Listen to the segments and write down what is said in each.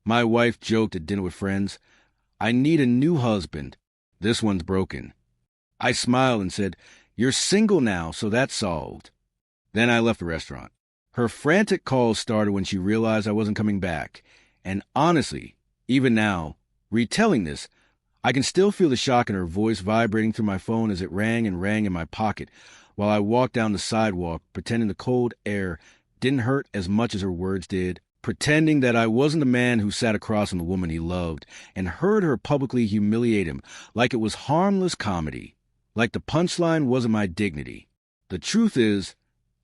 My wife joked at dinner with friends, "I need a new husband. This one's broken." I smiled and said, "You're single now, so that's solved." Then I left the restaurant. Her frantic calls started when she realized I wasn't coming back. And honestly, even now, retelling this, I can still feel the shock in her voice vibrating through my phone as it rang and rang in my pocket while I walked down the sidewalk, pretending the cold air didn't hurt as much as her words did, pretending that I wasn't the man who sat across from the woman he loved and heard her publicly humiliate him like it was harmless comedy, like the punchline wasn't my dignity. The truth is,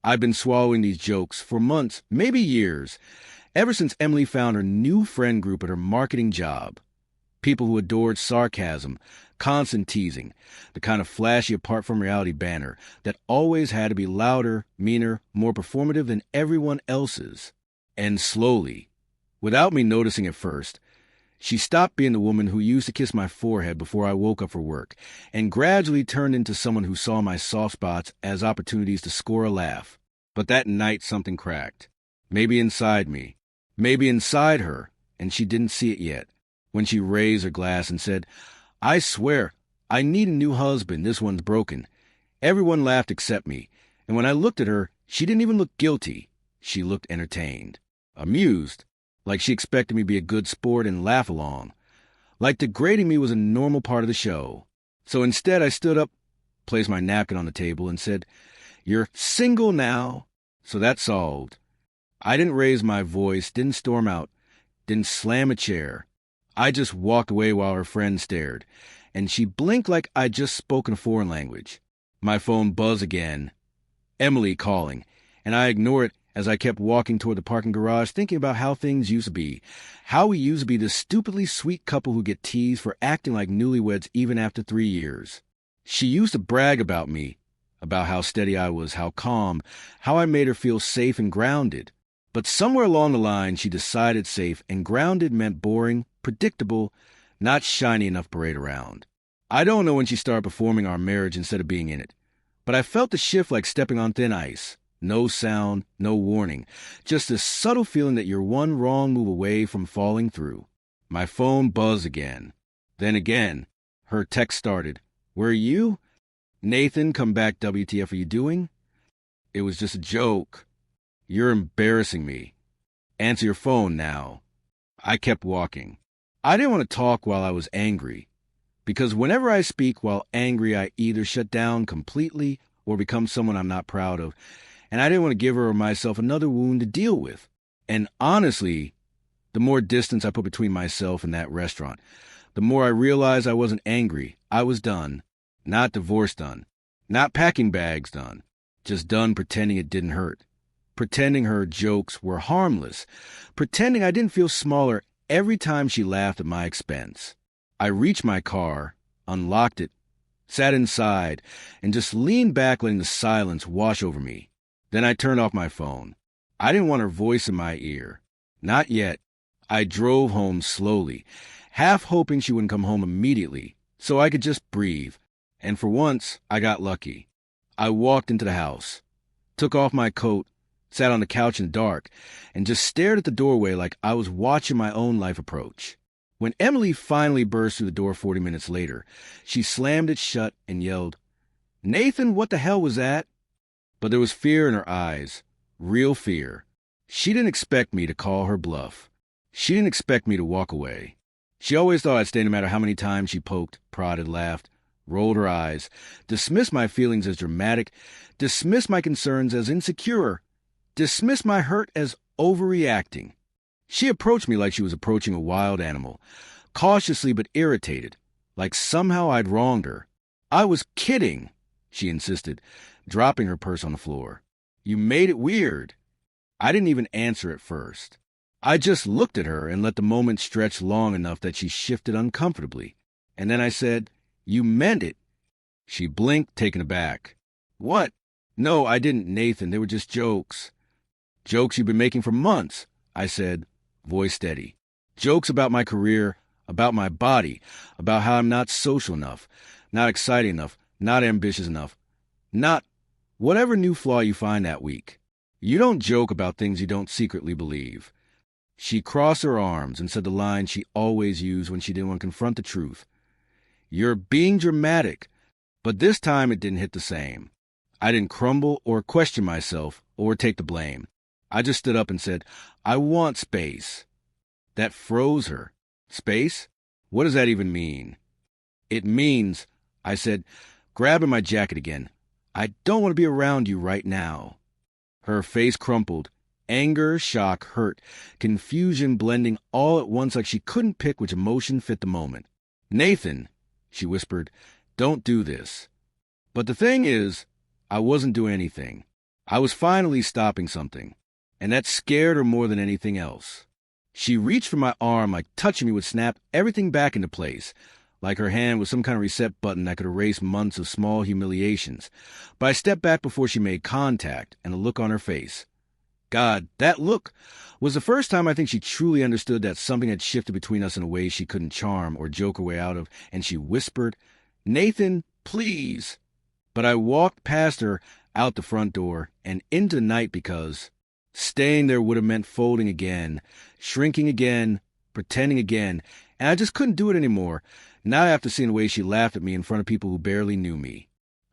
I've been swallowing these jokes for months, maybe years, ever since Emily found her new friend group at her marketing job. People who adored sarcasm, constant teasing, the kind of flashy apart-from-reality banner that always had to be louder, meaner, more performative than everyone else's. And slowly, without me noticing at first, she stopped being the woman who used to kiss my forehead before I woke up for work and gradually turned into someone who saw my soft spots as opportunities to score a laugh. But that night something cracked. Maybe inside me, maybe inside her, and she didn't see it yet, when she raised her glass and said, "I swear, I need a new husband. This one's broken." Everyone laughed except me, and when I looked at her, she didn't even look guilty. She looked entertained, amused, like she expected me to be a good sport and laugh along, like degrading me was a normal part of the show. So instead I stood up, placed my napkin on the table, and said, "You're single now, so that's solved." I didn't raise my voice, didn't storm out, didn't slam a chair. I just walked away while her friend stared, and she blinked like I'd just spoken a foreign language. My phone buzzed again. Emily calling, and I ignored it as I kept walking toward the parking garage, thinking about how things used to be, how we used to be this stupidly sweet couple who get teased for acting like newlyweds even after 3 years. She used to brag about me, about how steady I was, how calm, how I made her feel safe and grounded. But somewhere along the line, she decided safe and grounded meant boring, predictable, not shiny enough to parade around. I don't know when she started performing our marriage instead of being in it, but I felt the shift like stepping on thin ice. No sound, no warning, just this subtle feeling that you're one wrong move away from falling through. My phone buzzed again. Then again, her text started. "Where are you? Nathan, come back, WTF are you doing?" It was just a joke. "You're embarrassing me. Answer your phone now." I kept walking. I didn't want to talk while I was angry, because whenever I speak while angry, I either shut down completely or become someone I'm not proud of, and I didn't want to give her or myself another wound to deal with. And honestly, the more distance I put between myself and that restaurant, the more I realized I wasn't angry. I was done. Not divorce done. Not packing bags done. Just done pretending it didn't hurt. Pretending her jokes were harmless. Pretending I didn't feel smaller every time she laughed at my expense. I reached my car, unlocked it, sat inside, and just leaned back letting the silence wash over me. Then I turned off my phone. I didn't want her voice in my ear. Not yet. I drove home slowly, half hoping she wouldn't come home immediately, so I could just breathe. And for once, I got lucky. I walked into the house, took off my coat, sat on the couch in the dark, and just stared at the doorway like I was watching my own life approach. When Emily finally burst through the door 40 minutes later, she slammed it shut and yelled, "Nathan, what the hell was that?" But there was fear in her eyes, real fear. She didn't expect me to call her bluff. She didn't expect me to walk away. She always thought I'd stay no matter how many times she poked, prodded, laughed, rolled her eyes, dismissed my feelings as dramatic, dismissed my concerns as insecure, dismissed my hurt as overreacting. She approached me like she was approaching a wild animal, cautiously but irritated, like somehow I'd wronged her. "I was kidding," she insisted, dropping her purse on the floor. "You made it weird." I didn't even answer at first. I just looked at her and let the moment stretch long enough that she shifted uncomfortably. And then I said, "You meant it." She blinked, taken aback. "What?" "No, I didn't, Nathan. They were just jokes." "Jokes you've been making for months," I said, voice steady. "Jokes about my career, about my body, about how I'm not social enough, not exciting enough, not ambitious enough, not whatever new flaw you find that week. You don't joke about things you don't secretly believe." She crossed her arms and said the line she always used when she didn't want to confront the truth. "You're being dramatic." But this time it didn't hit the same. I didn't crumble or question myself or take the blame. I just stood up and said, "I want space." That froze her. Space? What does that even mean? "It means," I said, grabbing my jacket again, "I don't want to be around you right now." Her face crumpled. Anger, shock, hurt, confusion blending all at once like she couldn't pick which emotion fit the moment. "Nathan," she whispered, "don't do this." But the thing is, I wasn't doing anything. I was finally stopping something, and that scared her more than anything else. She reached for my arm like touching me would snap everything back into place, like her hand was some kind of reset button that could erase months of small humiliations. But I stepped back before she made contact, and a look on her face. God, that look was the first time I think she truly understood that something had shifted between us in a way she couldn't charm or joke her way out of, and she whispered, "Nathan, please." But I walked past her out the front door and into the night because staying there would have meant folding again, shrinking again, pretending again, and I just couldn't do it anymore, not after seeing the way she laughed at me in front of people who barely knew me.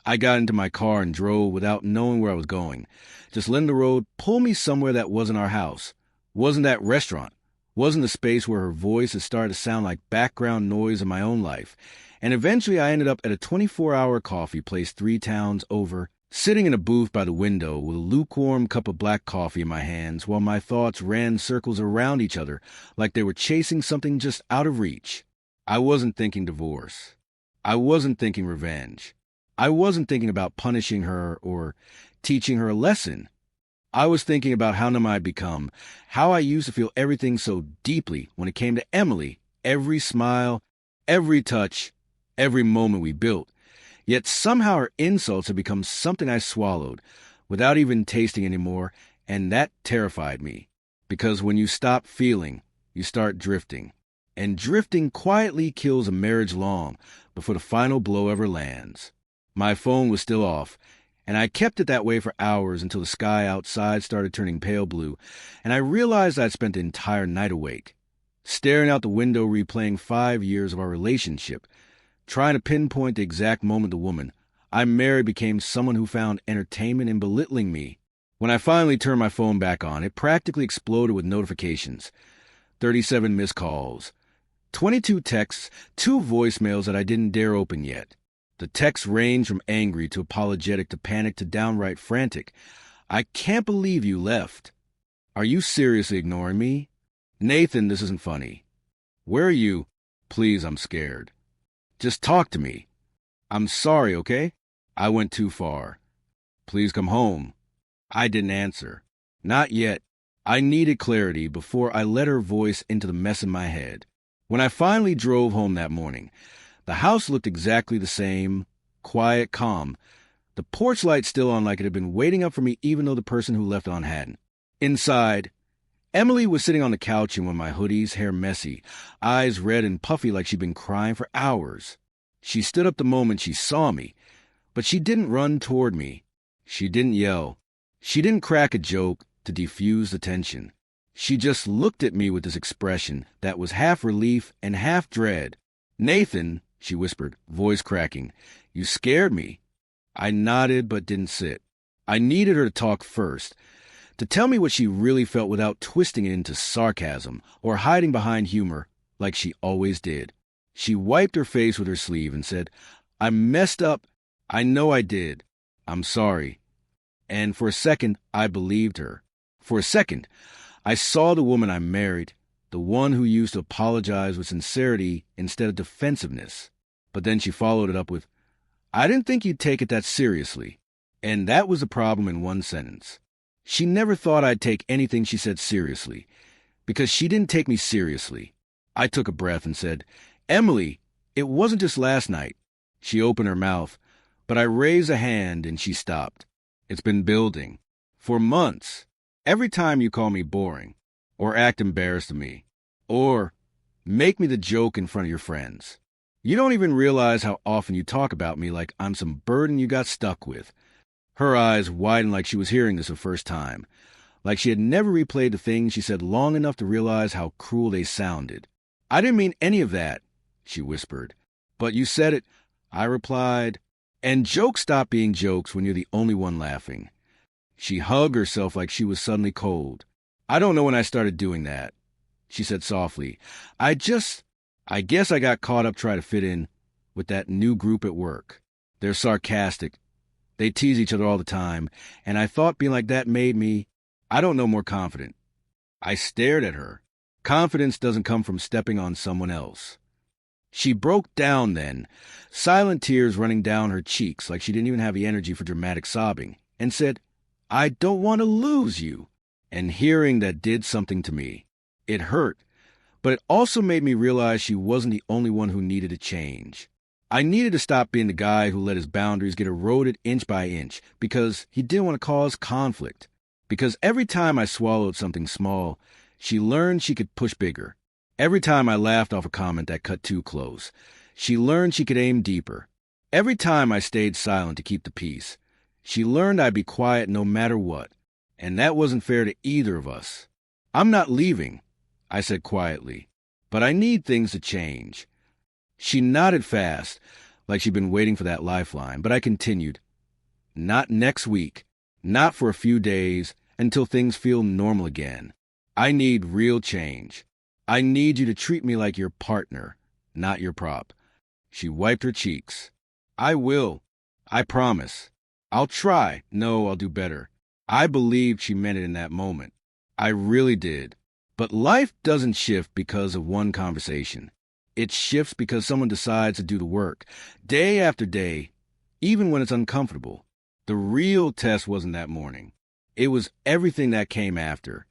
I got into my car and drove without knowing where I was going, just letting the road pull me somewhere that wasn't our house, wasn't that restaurant, wasn't the space where her voice had started to sound like background noise in my own life. And eventually I ended up at a 24-hour coffee place 3 towns over, sitting in a booth by the window with a lukewarm cup of black coffee in my hands while my thoughts ran circles around each other like they were chasing something just out of reach. I wasn't thinking divorce. I wasn't thinking revenge. I wasn't thinking about punishing her or teaching her a lesson. I was thinking about how numb I'd become, how I used to feel everything so deeply when it came to Emily, every smile, every touch, every moment we built. Yet somehow her insults had become something I swallowed without even tasting anymore, and that terrified me. Because when you stop feeling, you start drifting. And drifting quietly kills a marriage long before the final blow ever lands. My phone was still off, and I kept it that way for hours until the sky outside started turning pale blue, and I realized I'd spent the entire night awake, staring out the window replaying 5 years of our relationship, trying to pinpoint the exact moment the woman I married became someone who found entertainment in belittling me. When I finally turned my phone back on, it practically exploded with notifications. 37 missed calls, 22 texts, 2 voicemails that I didn't dare open yet. The texts ranged from angry to apologetic to panic to downright frantic. "I can't believe you left. Are you seriously ignoring me? Nathan, this isn't funny. Where are you? Please, I'm scared. Just talk to me. I'm sorry, okay? I went too far. Please come home." I didn't answer. Not yet. I needed clarity before I let her voice into the mess in my head. When I finally drove home that morning, the house looked exactly the same, quiet, calm. The porch light still on like it had been waiting up for me even though the person who left on hadn't. Inside, Emily was sitting on the couch in one of my hoodies, hair messy, eyes red and puffy like she'd been crying for hours. She stood up the moment she saw me, but she didn't run toward me. She didn't yell. She didn't crack a joke to defuse the tension. She just looked at me with this expression that was half relief and half dread. "Nathan," she whispered, voice cracking, "you scared me." I nodded but didn't sit. I needed her to talk first, to tell me what she really felt without twisting it into sarcasm or hiding behind humor like she always did. She wiped her face with her sleeve and said, "I messed up. I know I did. I'm sorry." And for a second, I believed her. For a second, I saw the woman I married, the one who used to apologize with sincerity instead of defensiveness. But then she followed it up with, "I didn't think you'd take it that seriously." And that was the problem in one sentence. She never thought I'd take anything she said seriously, because she didn't take me seriously. I took a breath and said, "Emily, it wasn't just last night." She opened her mouth, but I raised a hand and she stopped. "It's been building. For months. Every time you call me boring, or act embarrassed of me, or make me the joke in front of your friends. You don't even realize how often you talk about me like I'm some burden you got stuck with." Her eyes widened like she was hearing this the first time. like she had never replayed the things she said long enough to realize how cruel they sounded. "I didn't mean any of that," she whispered. "But you said it," I replied. "And jokes stop being jokes when you're the only one laughing." She hugged herself like she was suddenly cold. "I don't know when I started doing that," she said softly. I guess I got caught up trying to fit in with that new group at work. They're sarcastic. They tease each other all the time, and I thought being like that made me, I don't know, more confident." I stared at her. Confidence doesn't come from stepping on someone else. She broke down then, silent tears running down her cheeks like she didn't even have the energy for dramatic sobbing, and said, "I don't want to lose you." And hearing that did something to me. It hurt, but it also made me realize she wasn't the only one who needed a change. I needed to stop being the guy who let his boundaries get eroded inch by inch because he didn't want to cause conflict. Because every time I swallowed something small, she learned she could push bigger. Every time I laughed off a comment that cut too close, she learned she could aim deeper. Every time I stayed silent to keep the peace, she learned I'd be quiet no matter what. And that wasn't fair to either of us. "I'm not leaving," I said quietly, "but I need things to change." She nodded fast, like she'd been waiting for that lifeline, but I continued. "Not next week, not for a few days, until things feel normal again. I need real change. I need you to treat me like your partner, not your prop." She wiped her cheeks. "I will. I promise. I'll try. No, I'll do better." I believed she meant it in that moment. I really did. But life doesn't shift because of one conversation. It shifts because someone decides to do the work, day after day, even when it's uncomfortable. The real test wasn't that morning. It was everything that came after.